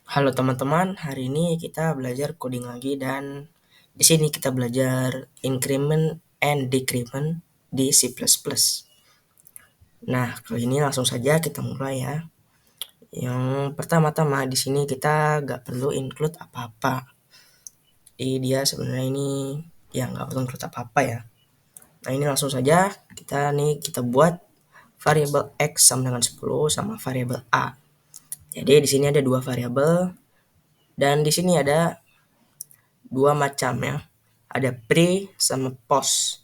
Halo teman-teman, hari ini kita belajar coding lagi dan di sini kita belajar increment and decrement di C++. Nah, kali ini langsung saja kita mulai ya. Yang pertama-tama di sini kita nggak perlu include apa-apa. Jadi dia sebenarnya ini ya nggak perlu include apa-apa ya. Nah, ini langsung saja kita buat variabel x sama dengan 10 sama variabel a. Jadi di sini ada dua variabel dan di sini ada dua macam ya. Ada pre sama post.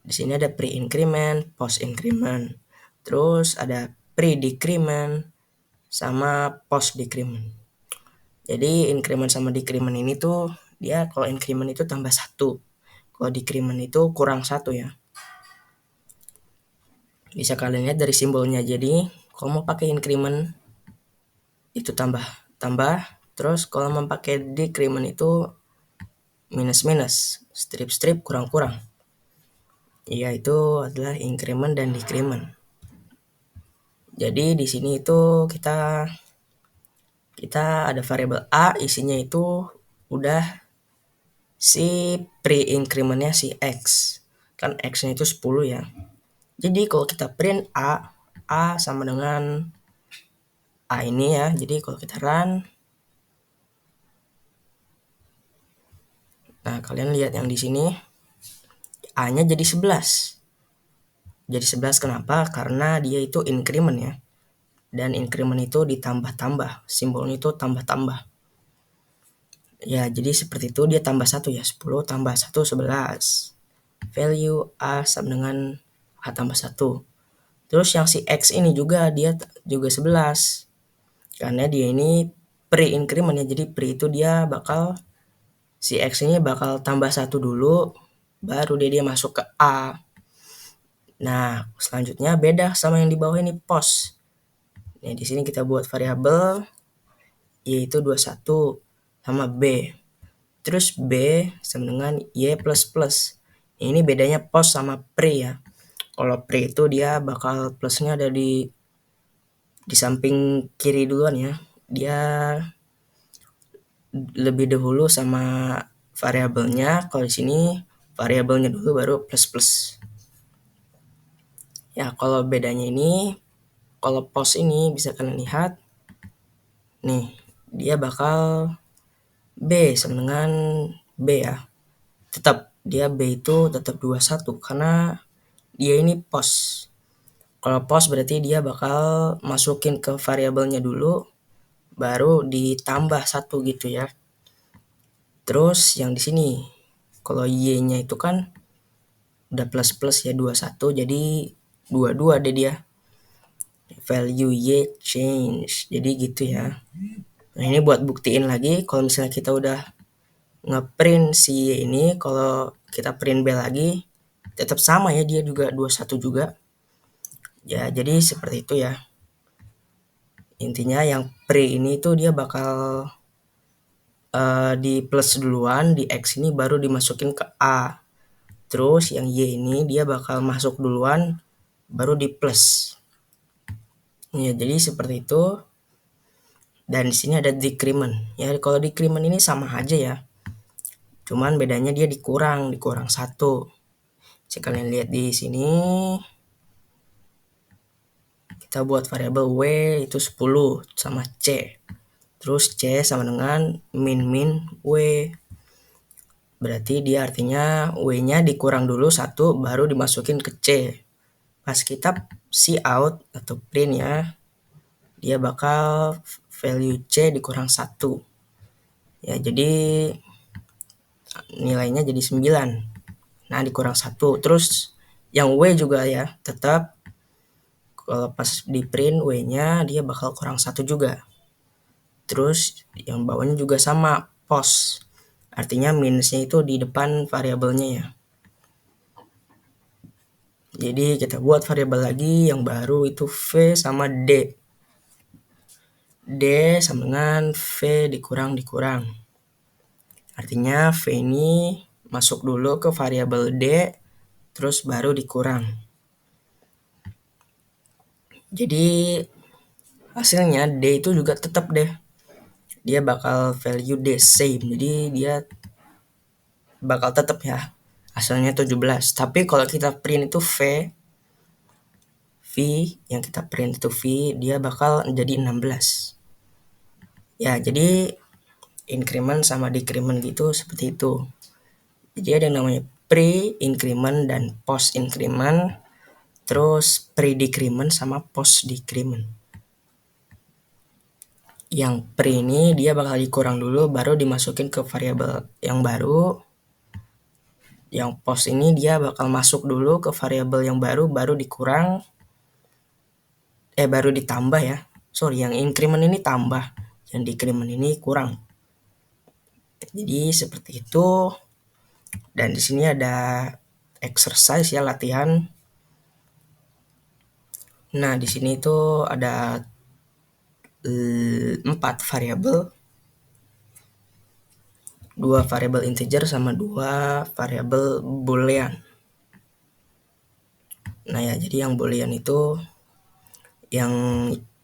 Di sini ada pre-increment, post-increment. Terus ada pre-decrement sama post-decrement. Jadi increment sama decrement ini tuh dia kalau increment itu tambah satu. Kalau decrement itu kurang satu ya. Bisa kalian lihat dari simbolnya. Jadi kalau mau pakai increment itu tambah tambah. Terus kalau mau pakai decrement itu minus minus, strip strip kurang kurang. Iya, itu adalah increment dan decrement. Jadi di sini itu kita ada variabel a, isinya itu udah si pre-incrementnya si x. Kan x-nya itu 10 ya. Jadi kalau kita print a sama dengan a ini ya. Jadi kalau kita run, nah kalian lihat yang di sini a-nya jadi 11. Jadi 11 kenapa? Karena dia itu increment ya. Dan increment itu ditambah-tambah, simbolnya itu tambah-tambah. Ya, jadi seperti itu dia tambah 1 ya, 10 tambah 1, 11. Value A sama dengan A tambah 1. Terus yang si X ini juga dia juga 11. Karena dia ini pre-increment ya, jadi pre itu dia bakal si X ini bakal tambah 1 dulu, baru dia masuk ke A. Nah, selanjutnya beda sama yang di bawah ini post. Nah, di sini kita buat variabel yaitu 21 sama B. Terus B sama dengan Y++. Ini bedanya post sama pre ya. Kalau pre itu dia bakal plusnya ada di samping kiri duluan ya. Dia lebih dahulu sama variabelnya. Kalau di sini variabelnya dulu baru plus plus. Ya, kalau bedanya ini, kalau post ini bisa kalian lihat. Nih, dia bakal B sama dengan B ya. Tetap dia B itu tetap 21 karena dia ini post. Kalau post berarti dia bakal masukin ke variabelnya dulu baru ditambah satu gitu ya. Terus yang di sini kalau y-nya itu kan udah plus plus ya 21 jadi 22 deh dia. Value y change. Jadi gitu ya. Nah, ini buat buktiin lagi kalau misalnya kita udah ngeprint si y ini, kalau kita print b lagi tetap sama ya, dia juga 21 juga. Ya, jadi seperti itu ya. Intinya yang pre ini tuh dia bakal di plus duluan, di X ini baru dimasukin ke A. Terus yang Y ini dia bakal masuk duluan, baru di plus. Ya, jadi seperti itu. Dan di sini ada decrement. Ya, kalau decrement ini sama aja ya. Cuman bedanya dia dikurang 1. Jika kalian lihat di sini, kita buat variabel W itu 10 sama C. Terus C sama dengan min W. Berarti dia artinya W-nya dikurang dulu 1 baru dimasukin ke C. Pas kita cout atau print ya, dia bakal value C dikurang 1. Ya, jadi nilainya jadi 9. Nah, dikurang 1. Terus yang W juga ya, tetap kalau pas di print W-nya dia bakal kurang 1 juga. Terus yang bawahnya juga sama, post. Artinya minusnya itu di depan variabelnya ya. Jadi kita buat variabel lagi yang baru itu V sama D. D sama dengan V dikurang. Artinya V ini masuk dulu ke variabel D, terus baru dikurang. Jadi hasilnya D itu juga tetap deh. dia bakal value the same, jadi dia bakal tetap ya hasilnya 17. Tapi kalau kita print itu V yang kita print itu V, dia bakal jadi 16 ya. Jadi increment sama decrement gitu, seperti itu. Jadi ada yang namanya pre-increment dan post-increment, terus pre-decrement sama post-decrement. Yang pre ini dia bakal dikurang dulu baru dimasukin ke variabel yang baru. Yang post ini dia bakal masuk dulu ke variabel yang baru dikurang, baru ditambah ya. Sorry, yang increment ini tambah, yang decrement ini kurang. Jadi seperti itu. Dan di sini ada exercise ya, latihan. Nah, di sini itu ada 4 variabel, 2 variabel integer sama 2 variabel boolean. Nah ya, jadi yang boolean itu yang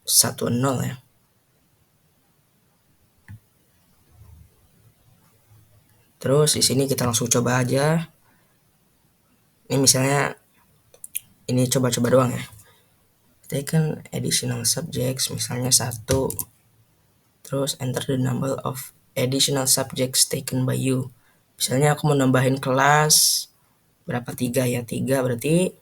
1 0 ya. Terus di sini kita langsung coba aja. Ini misalnya ini coba-coba doang ya. Taken additional subjects misalnya 1. Terus enter the number of additional subjects taken by you. Misalnya aku mau nambahin kelas berapa, 3 ya. 3 berarti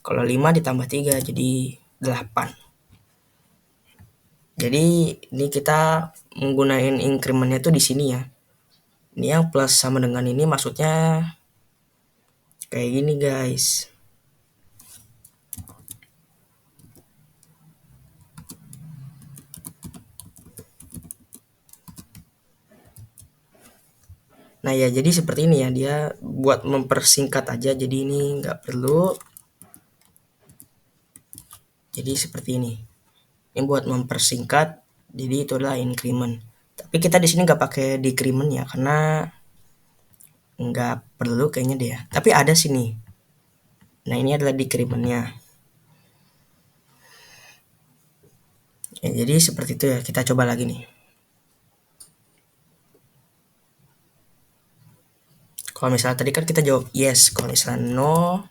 kalau 5 ditambah 3 jadi 8. Jadi ini kita menggunakan incrementnya tuh di sini ya. Ini yang plus sama dengan ini maksudnya kayak gini guys. Nah ya, jadi seperti ini ya, dia buat mempersingkat aja, jadi ini nggak perlu. Jadi seperti ini. Ini buat mempersingkat, jadi itu adalah increment. Tapi kita di sini nggak pakai decrement ya, karena nggak perlu kayaknya deh ya. Tapi ada sini. Nah ini adalah decrementnya. Ya, jadi seperti itu ya. Kita coba lagi nih. Kalau misalnya tadi kan kita jawab yes, kalau misalnya no,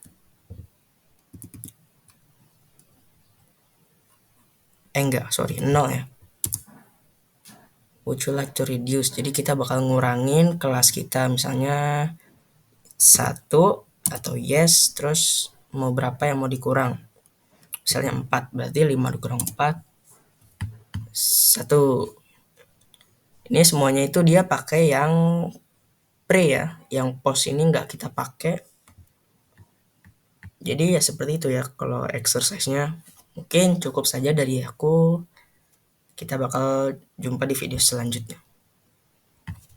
enggak, sorry, 0 ya. Would you like to reduce? Jadi kita bakal ngurangin kelas kita, misalnya 1 atau yes, terus mau berapa yang mau dikurang. Misalnya 4, berarti 5 dikurang 4, 1. Ini semuanya itu dia pakai yang pre ya, yang post ini nggak kita pakai. Jadi ya seperti itu ya kalau exercise-nya. Mungkin cukup saja dari aku. Kita bakal jumpa di video selanjutnya.